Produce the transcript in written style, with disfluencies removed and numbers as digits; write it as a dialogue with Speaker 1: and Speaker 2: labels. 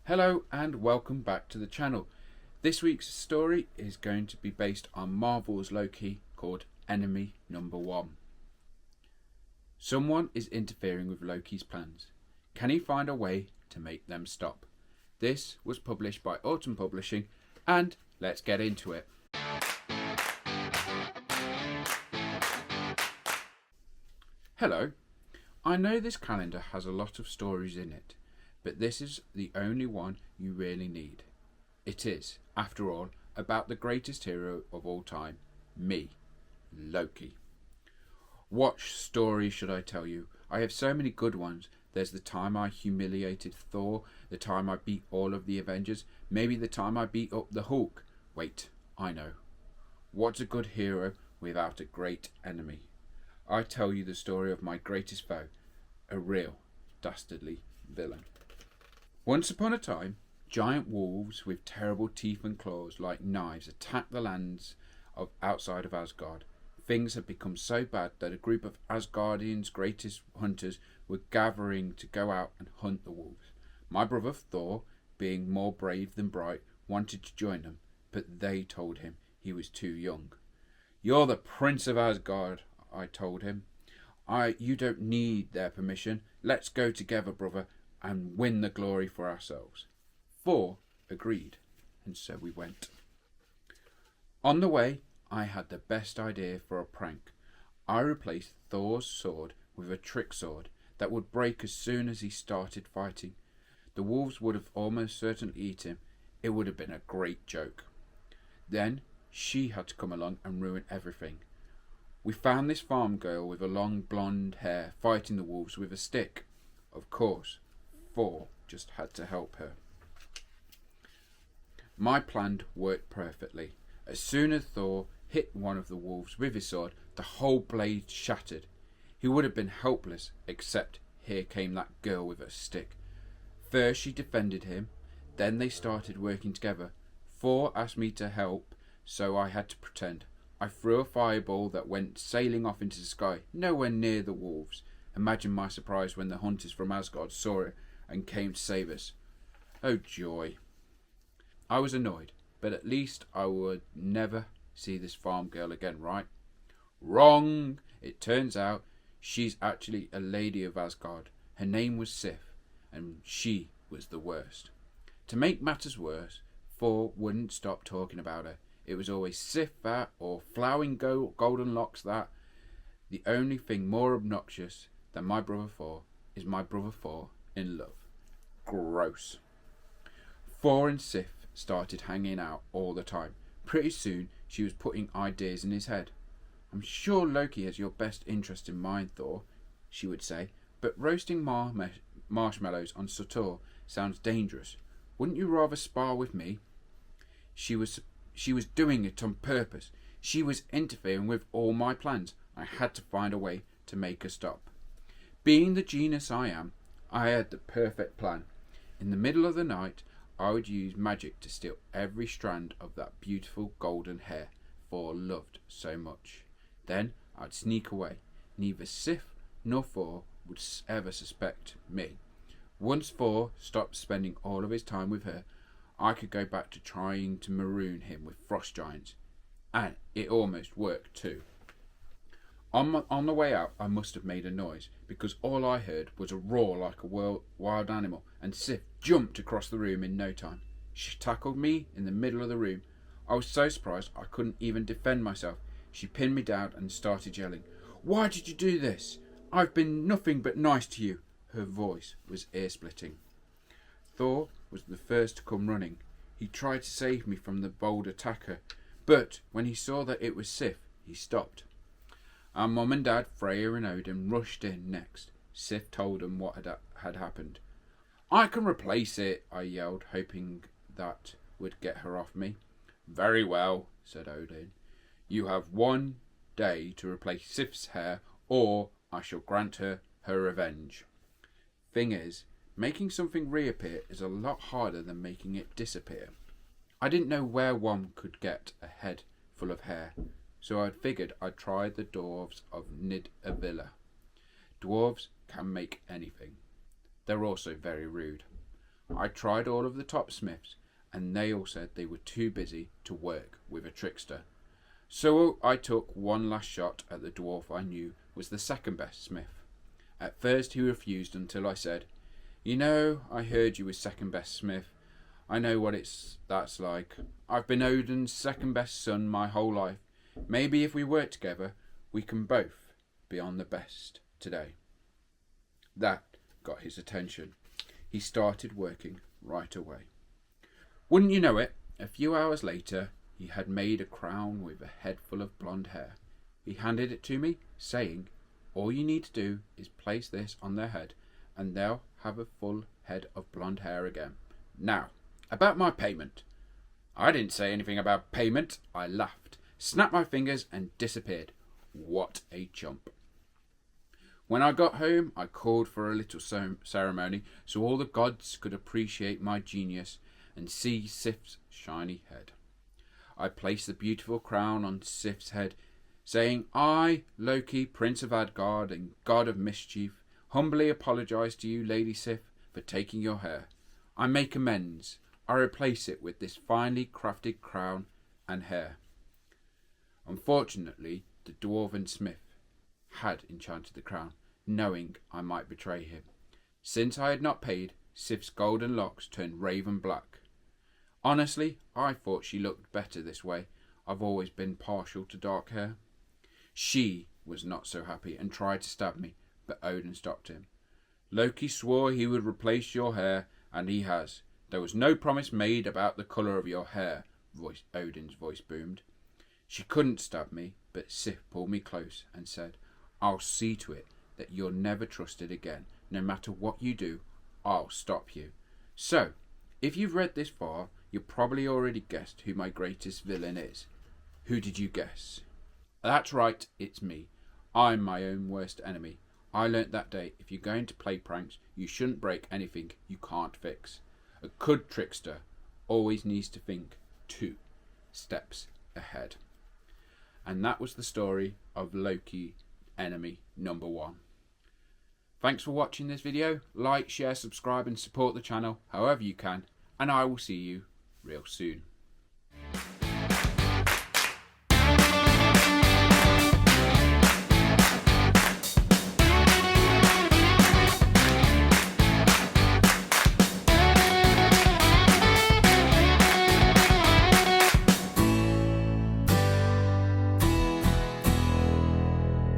Speaker 1: Hello and welcome back to the channel. This week's story is going to be based on Marvel's Loki, called Enemy Number 1. Someone is interfering with Loki's plans. Can he find a way to make them stop? This was published by Autumn Publishing, and let's get into it. Hello. I know this calendar has a lot of stories in it, but this is the only one you really need. It is, after all, about the greatest hero of all time, me, Loki. What story should I tell you? I have so many good ones. There's the time I humiliated Thor, the time I beat all of the Avengers, maybe the time I beat up the Hulk. Wait, I know. What's a good hero without a great enemy? I tell you the story of my greatest foe, a real, dastardly villain. Once upon a time, giant wolves with terrible teeth and claws like knives attacked the lands outside of Asgard. Things had become so bad that a group of Asgardians' greatest hunters were gathering to go out and hunt the wolves. My brother Thor, being more brave than bright, wanted to join them, but they told him he was too young. "You're the Prince of Asgard," I told him. You don't need their permission. Let's go together, brother, and win the glory for ourselves." Thor agreed, and so we went. On the way, I had the best idea for a prank. I replaced Thor's sword with a trick sword that would break as soon as he started fighting. The wolves would have almost certainly eaten him. It would have been a great joke. Then she had to come along and ruin everything. We found this farm girl with a long blonde hair fighting the wolves with a stick. Of course, Thor just had to help her. My plan worked perfectly. As soon as Thor hit one of the wolves with his sword, the whole blade shattered. He would have been helpless, except here came that girl with a stick. First she defended him, then they started working together. Thor asked me to help, so I had to pretend. I threw a fireball that went sailing off into the sky, nowhere near the wolves. Imagine my surprise when the hunters from Asgard saw it and came to save us. Oh joy. I was annoyed, but at least I would never see this farm girl again, right? Wrong! It turns out she's actually a lady of Asgard. Her name was Sif, and she was the worst. To make matters worse, Thor wouldn't stop talking about her. It was always Sif that, or flowing golden locks that. The only thing more obnoxious than my brother Thor is my brother Thor in love. Gross. Thor and Sif started hanging out all the time. Pretty soon she was putting ideas in his head. "I'm sure Loki has your best interest in mind, Thor," she would say, "but roasting marshmallows on Surtur sounds dangerous. Wouldn't you rather spar with me?" She was doing it on purpose. She was interfering with all my plans. I had to find a way to make her stop. Being the genius I am, I had the perfect plan. In the middle of the night, I would use magic to steal every strand of that beautiful golden hair Thor loved so much. Then I'd sneak away. Neither Sif nor Thor would ever suspect me. Once Thor stopped spending all of his time with her, I could go back to trying to maroon him with frost giants. And it almost worked too. On the way out, I must have made a noise, because all I heard was a roar like a wild animal, and Sif jumped across the room in no time. She tackled me in the middle of the room. I was so surprised I couldn't even defend myself. She pinned me down and started yelling, "Why did you do this? I've been nothing but nice to you." Her voice was ear-splitting. Thor was the first to come running. He tried to save me from the bold attacker, but when he saw that it was Sif, he stopped. Our mum and dad, Freya and Odin, rushed in next. Sif told them what had happened. "I can replace it," I yelled, hoping that would get her off me. "Very well," said Odin. "You have 1 day to replace Sif's hair, or I shall grant her her revenge." Thing is, making something reappear is a lot harder than making it disappear. I didn't know where one could get a head full of hair, so I figured I'd try the dwarves of Nidavilla. Dwarves can make anything. They're also very rude. I tried all of the top smiths, and they all said they were too busy to work with a trickster. So I took one last shot at the dwarf I knew was the second best smith. At first he refused until I said, "You know, I heard you was second best smith. I know what that's like. I've been Odin's second best son my whole life. Maybe if we work together, we can both be on the best today." That got his attention. He started working right away. Wouldn't you know it, a few hours later, he had made a crown with a head full of blonde hair. He handed it to me, saying, "All you need to do is place this on their head, and they'll have a full head of blonde hair again. Now, about my payment." I didn't say anything about payment. I laughed, snapped my fingers, and disappeared. What a chump. When I got home, I called for a little ceremony so all the gods could appreciate my genius and see Sif's shiny head. I placed the beautiful crown on Sif's head, saying, "I, Loki, Prince of Asgard and God of Mischief, humbly apologise to you, Lady Sif, for taking your hair. I make amends. I replace it with this finely crafted crown and hair." Unfortunately, the dwarven smith had enchanted the crown, knowing I might betray him. Since I had not paid, Sif's golden locks turned raven black. Honestly, I thought she looked better this way. I've always been partial to dark hair. She was not so happy and tried to stab me, but Odin stopped him. "Loki swore he would replace your hair, and he has. There was no promise made about the colour of your hair," Odin's voice boomed. She couldn't stab me, but Sif pulled me close and said, "I'll see to it that you're never trusted again. No matter what you do, I'll stop you." So, if you've read this far, you've probably already guessed who my greatest villain is. Who did you guess? That's right, it's me. I'm my own worst enemy. I learnt that day if you're going to play pranks, you shouldn't break anything you can't fix. A good trickster always needs to think 2 steps ahead. And that was the story of Loki, enemy number 1. Thanks for watching this video. Like, share, subscribe and support the channel however you can, and I will see you real soon.